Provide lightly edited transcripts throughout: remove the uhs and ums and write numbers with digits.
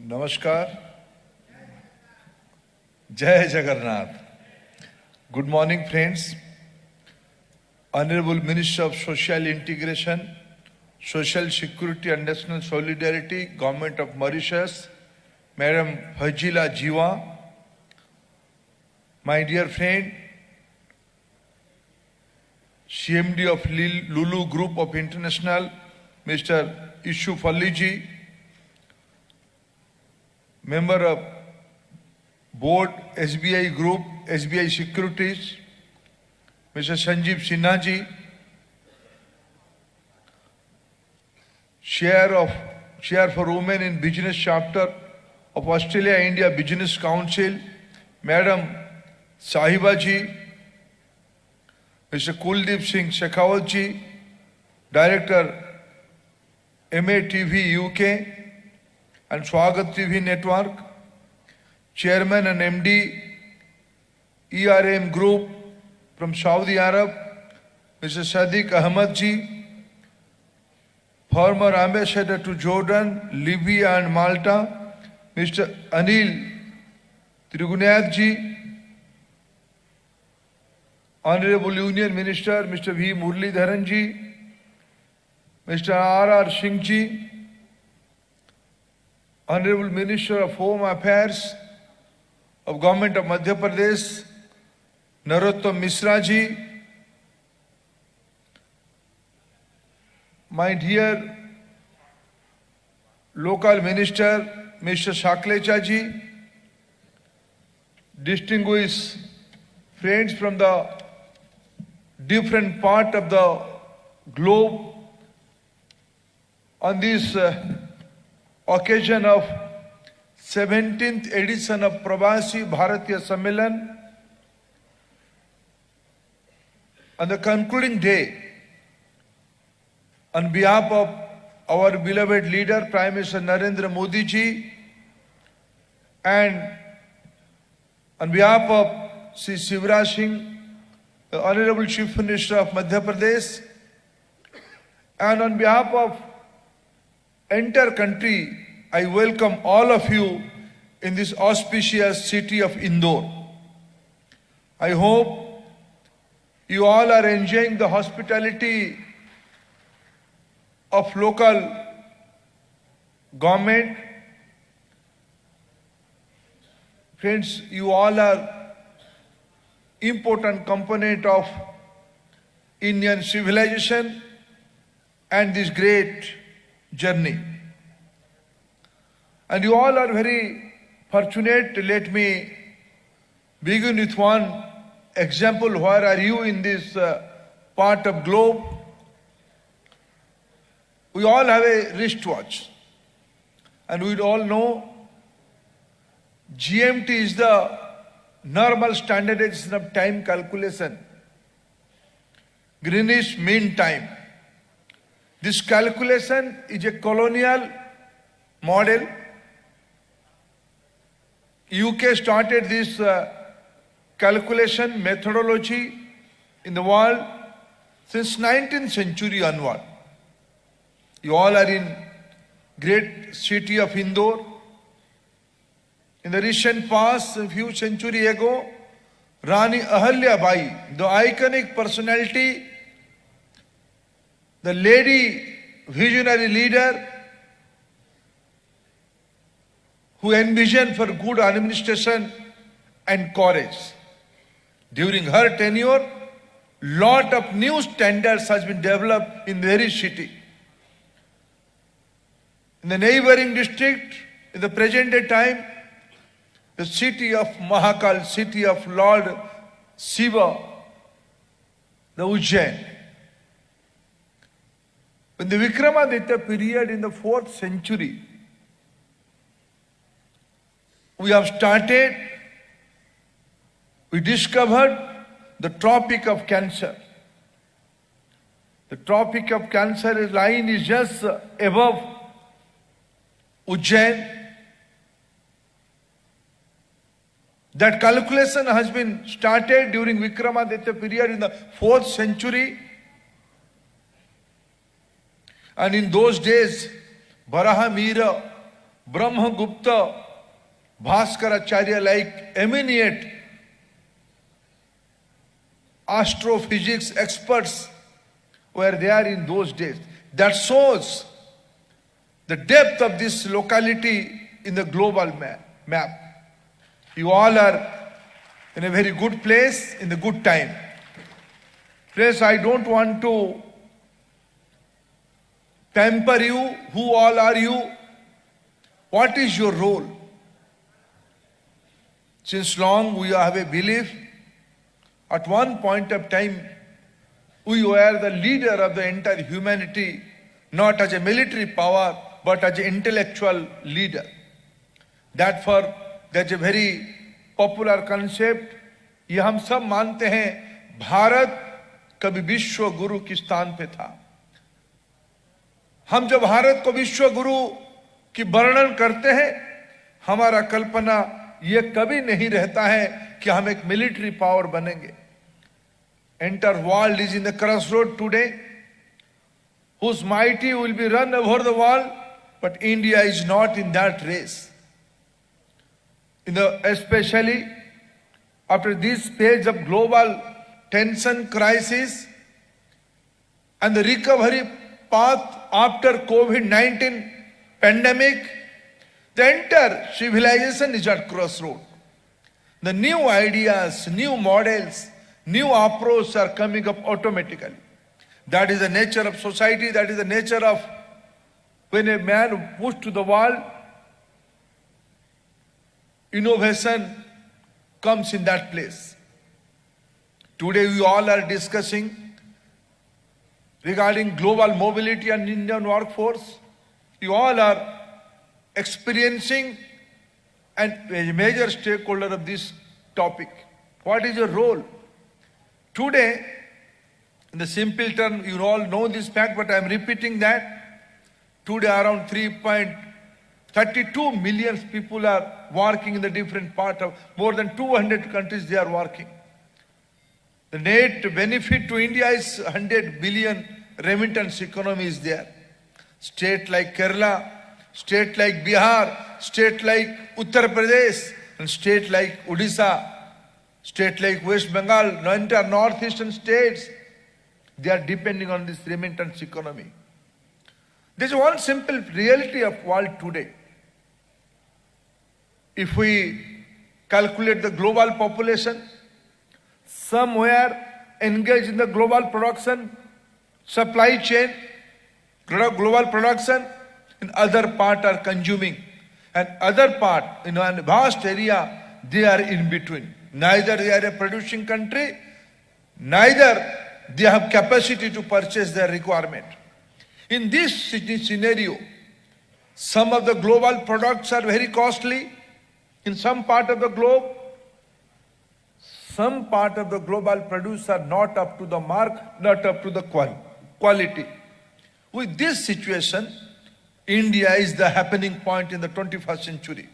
Namaskar. Jai Jagannath. Good morning, friends. Honorable Minister of Social Integration, Social Security and National Solidarity, Government of Mauritius, Madam Hajila Jiwa, my dear friend, CMD of Lulu Group of International, Mr. Ishu Falliji, Member of Board SBI Group, SBI Securities, Mr. Sanjeev Sinha ji, Chair for Women in Business Chapter of Australia-India Business Council, Madam Sahiba ji, Mr. Kuldeep Singh Shekhawat ji, Director MATV UK and Swagat TV Network, Chairman and MD ERM Group from Saudi Arab, Mr. Sadiq Ahmad ji, former Ambassador to Jordan, Libya and Malta, Mr. Anil Trigunath ji, Honorable Union Minister, Mr. V. Muralidharan ji, Mr. R. Singh ji, Honorable Minister of Home Affairs of Government of Madhya Pradesh, Narottam Misra ji, my dear local minister, Mr. Shaklecha ji, distinguished friends from the different part of the globe, on this occasion of 17th edition of Pravasi Bharatiya Sammelan, on the concluding day, on behalf of our beloved leader, Prime Minister Narendra Modi ji, and on behalf of Sri Shivraj Singh, the Honorable Chief Minister of Madhya Pradesh, and on behalf of entire country, I welcome all of you in this auspicious city of Indore. I hope you all are enjoying the hospitality of local government. Friends, you all are important component of Indian civilization and this great journey. And you all are very fortunate. Let me begin with one example. Where are you in this part of globe? We all have a wristwatch. And we all know GMT is the normal standardization of time calculation. Greenwich Mean Time. This calculation is a colonial model. UK started this calculation methodology in the world since 19th century onward. You all are in great city of Indore. In the recent past, a few centuries ago, Rani Ahalya Bai, the iconic personality, the lady visionary leader who envisioned for good administration and courage. During her tenure, lot of new standards has been developed in the very city. In the neighboring district, in the present day time, the city of Mahakal, city of Lord Shiva, the Ujjain. In the Vikramaditya period in the 4th century, we discovered the Tropic of Cancer. The Tropic of Cancer line is just above Ujjain. That calculation has been started during Vikramaditya period in the 4th century. And in those days, Baraha Mira Brahmagupta, Bhaskaracharya, like eminent astrophysics experts were there in those days. That shows the depth of this locality in the global map. You all are in a very good place, in the good time. Friends, I don't want to pamper you. Who all are you? What is your role? Since long we have a belief, at one point of time, we were the leader of the entire humanity, not as a military power, but as an intellectual leader. That's a very popular concept. ये हम सब मानते हैं, भारत कभी विश्व गुरु के स्थान पे था. हम जब भारत को विश्व गुरु की वर्णन करते हैं, हमारा कल्पना ये कभी नहीं रहता है कि हम एक मिलिट्री पावर बनेंगे. Entire world is in the crossroad today, whose mighty will be run over the world, but India is not in that race. Especially after this phase of global tension crisis and the recovery path after COVID-19 pandemic, the entire civilization is at crossroad. The new ideas, new models, new approaches are coming up automatically. That is the nature of society, that is the nature of when a man puts to the world, innovation comes in that place. Today we all are discussing regarding global mobility and Indian workforce. You all are experiencing and a major stakeholder of this topic. What is your role? Today, in the simple term, you all know this fact, but I am repeating that. Today around 3.32 million people are working in the different part of more than 200 countries they are working. The net benefit to India is 100 billion remittance economy is there. State like Kerala, state like Bihar, state like Uttar Pradesh, and state like Odisha, state like West Bengal, entire northeastern states, they are depending on this remittance economy. There is one simple reality of world today. If we calculate the global population, somewhere engaged in the global production, supply chain, global production, and other part are consuming. And other part, in a vast area, they are in between. Neither they are a producing country, neither they have capacity to purchase their requirement. In this scenario, some of the global products are very costly. In some part of the globe, some part of the global produce are not up to the mark, not up to the quality. With this situation, India is the happening point in the 21st century.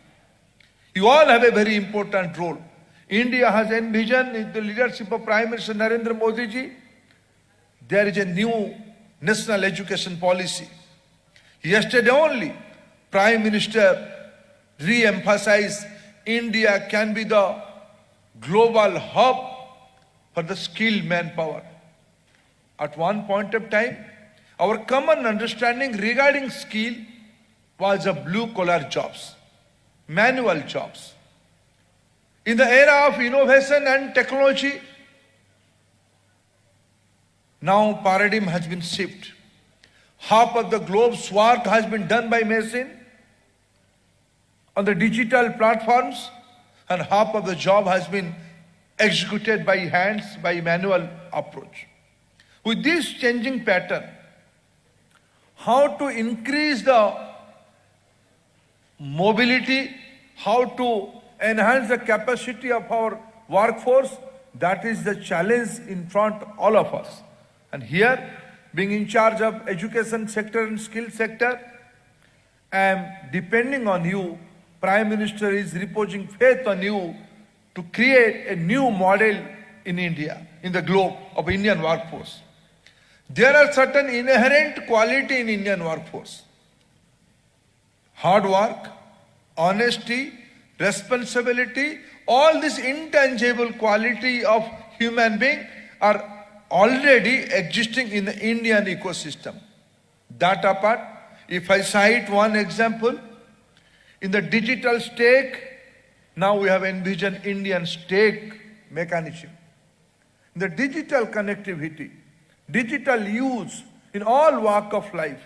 You all have a very important role. India has envisioned in the leadership of Prime Minister Narendra Modi ji, there is a new national education policy. Yesterday only, Prime Minister re-emphasized India can be the global hub for the skilled manpower. At one point of time, our common understanding regarding skill was of blue-collar jobs, manual jobs. In the era of innovation and technology, now paradigm has been shifted. Half of the globe's work has been done by machine on the digital platforms, and half of the job has been executed by hands, by manual approach. With this changing pattern, how to increase the mobility, how to enhance the capacity of our workforce, that is the challenge in front of all of us. And here, being in charge of education sector and skill sector, I am depending on you. Prime Minister is reposing faith on you to create a new model in India, in the globe of Indian workforce. There are certain inherent quality in Indian workforce. Hard work, honesty, responsibility, all this intangible quality of human being are already existing in the Indian ecosystem. That apart, if I cite one example, in the digital stake, now we have envisioned Indian stake mechanism. In the digital connectivity, digital use in all walk of life,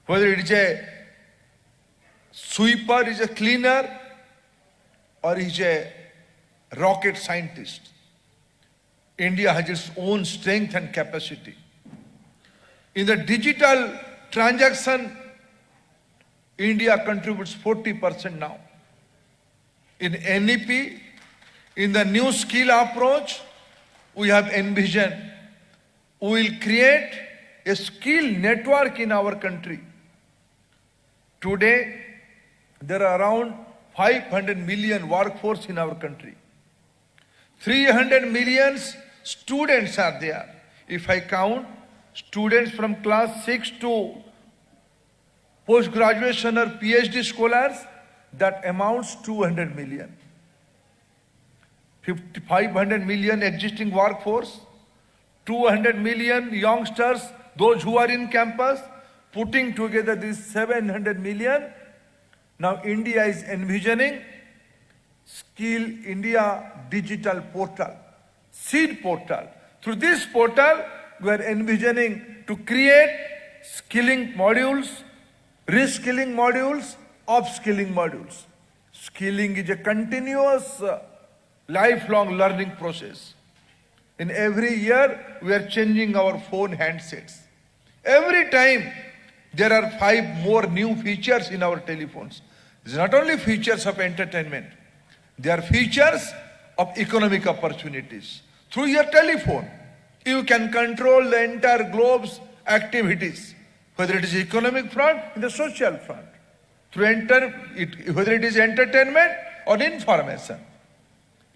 whether it is a sweeper, is a cleaner, or is a rocket scientist. India has its own strength and capacity. In the digital transaction, India contributes 40% now. In NEP, in the new skill approach, we have envisioned we will create a skill network in our country. Today, there are around 500 million workforce in our country. 300 million students are there. If I count students from class 6 to post-graduation or PhD scholars, that amounts 200 million. 500 million existing workforce, 200 million youngsters, those who are in campus, putting together this 700 million. Now India is envisioning Skill India Digital Portal, seed portal. Through this portal, we are envisioning to create skilling modules, reskilling modules, upskilling modules. Skilling is a continuous lifelong learning process. In every year, we are changing our phone handsets. Every time, there are 5 more new features in our telephones. It's not only features of entertainment. They are features of economic opportunities. Through your telephone, you can control the entire globe's activities, whether it is economic front, in the social front. Whether it is entertainment or information.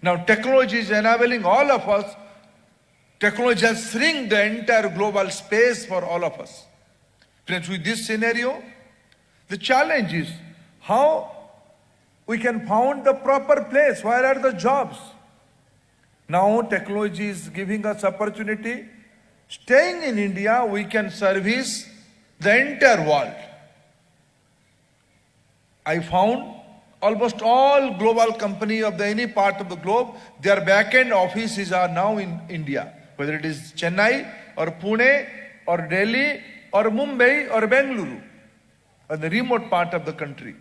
Now technology is enabling all of us. Technology has shrunk the entire global space for all of us. Friends, with this scenario, the challenge is how we can find the proper place. Where are the jobs? Now technology is giving us opportunity. Staying in India, we can service the entire world. I found almost all global companies of any part of the globe, their back-end offices are now in India. Whether it is Chennai or Pune or Delhi or Mumbai or Bengaluru or the remote part of the country.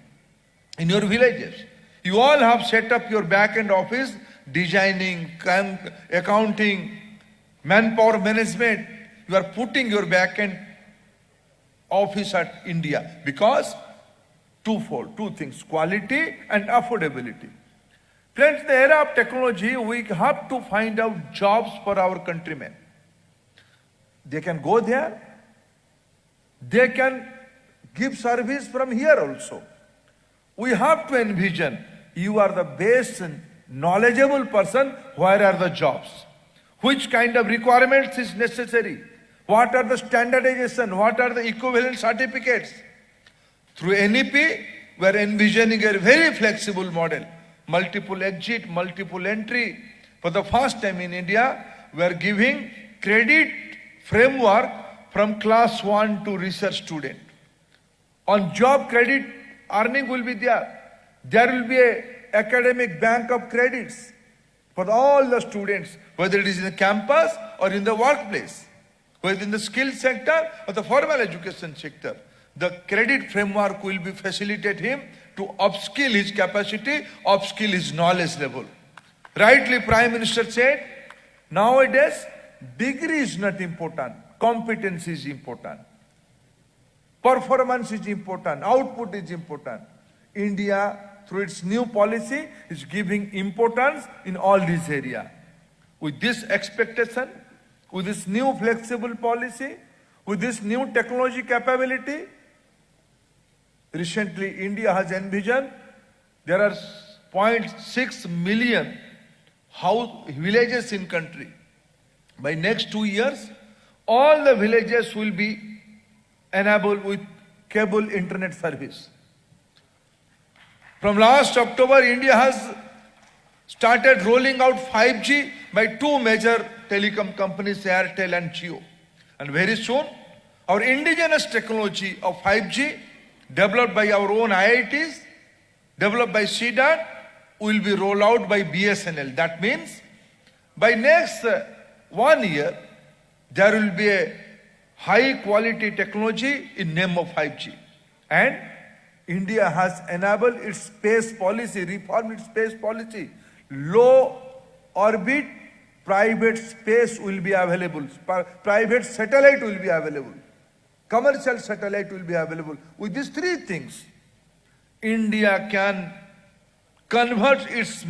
In your villages, you all have set up your back-end office, designing, accounting, manpower management. You are putting your back-end office at India because twofold, two things, quality and affordability. Friends, in the era of technology, we have to find out jobs for our countrymen. They can go there. They can give service from here also. We have to envision you are the best and knowledgeable person. Where are the jobs? Which kind of requirements is necessary? What are the standardization? What are the equivalent certificates? Through NEP, we are envisioning a very flexible model. Multiple exit, multiple entry. For the first time in India, we are giving credit framework from class 1 to research student. On job credit, earning will be there. There will be an academic bank of credits for all the students, whether it is in the campus or in the workplace, whether in the skill sector or the formal education sector. The credit framework will be facilitate him to upskill his capacity, upskill his knowledge level. Rightly, Prime Minister said, nowadays, degree is not important, competence is important. Performance is important, output is important. India, through its new policy, is giving importance in all these areas. With this expectation, with this new flexible policy, with this new technology capability, recently India has envisioned there are 0.6 million villages in country. By next 2 years, all the villages will be enabled with cable internet service. From last October, India has started rolling out 5G by two major telecom companies, Airtel and Jio. And very soon, our indigenous technology of 5G, developed by our own IITs, developed by CDAT, will be rolled out by BSNL. That means by next 1 year, there will be a high quality technology in name of 5G. And India has enabled its space policy, reformed its space policy. Low orbit private space will be available. Private satellite will be available. Commercial satellite will be available. With these three things, India can convert its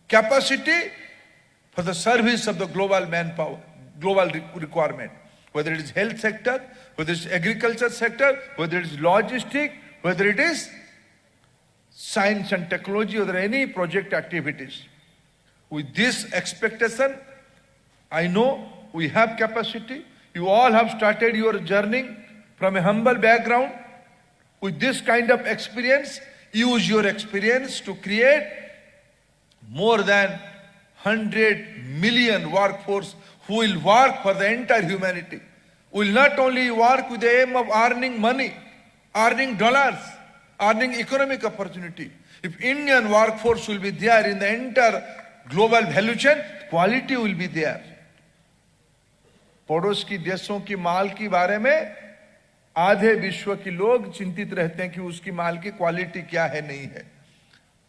capacity for the service of the global manpower, global requirement. Whether it is health sector, whether it is agriculture sector, whether it is logistic, whether it is science and technology, or any project activities. With this expectation, I know we have capacity. You all have started your journey from a humble background. With this kind of experience, use your experience to create more than 100 million workforce who will work for the entire humanity. Will not only work with the aim of earning money, earning dollars, earning economic opportunity. If Indian workforce will be there in the entire global value chain, quality will be there. पड़ोस की देशों की माल के बारे में आधे विश्व के लोग चिंतित रहते हैं कि उसकी माल की क्वालिटी क्या है, नहीं है।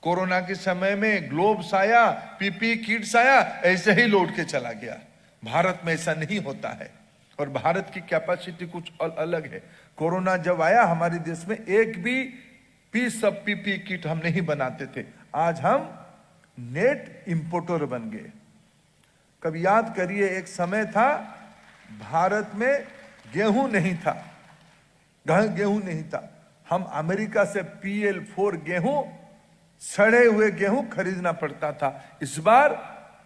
कोरोना के समय में ग्लोव्स आया, पीपी किट्स आया, ऐसे ही लौट के चला गया। भारत में ऐसा नहीं होता है और भारत की कैपेसिटी कुछ अलग है। कोरोना जब आया हमारे देश में एक भी पीस ऑफ पीपी किट हम नहीं बनाते थे। आज हम नेट इंपोर्टर बन गए। कभी याद करिए, एक समय था भारत में गेहूं नहीं था, गेहूं नहीं था। हम अमेरिका से PL4 गेहूं, सड़े हुए गेहूं खरीदना पड़ता था। इस बार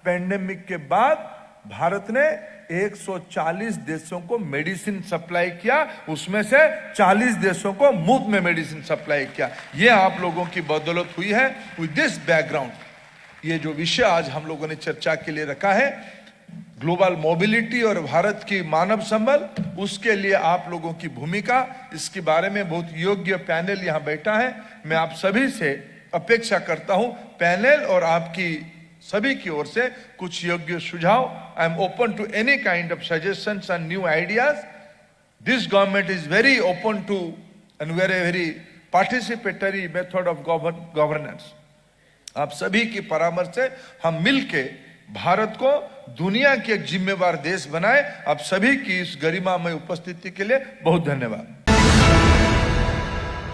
पेंडेमिक के बाद भारत ने 140 देशों को मेडिसिन सप्लाई किया, उसमें से 40 देशों को मुफ्त में मेडिसिन सप्लाई किया। ये आप लोगों की बदौलत हुई है। विद दिस बैकग्राउंड, ये जो विषय आज हम लोगों ने चर्चा के लिए रखा है, ग्लोबल मोबिलिटी और भारत की मानव संबल, उसके लिए आप लोगों की भूमिका, इसके बारे में बहुत योग्य पैनल यहाँ बैठा है। मैं आप सभी से अपेक्षा करता हूं, पैनल और आपकी सभी की ओर से कुछ योग्य सुझाव। I am open to any kind of suggestions and new ideas. This government is very open to and very participatory method of governance. आप सभी की परामर्श से हम मिलके भारत को दुनिया के एक जिम्मेवार देश बनाए। आप सभी की इस गरिमामय उपस्थिति के लिए बहुत धन्यवाद।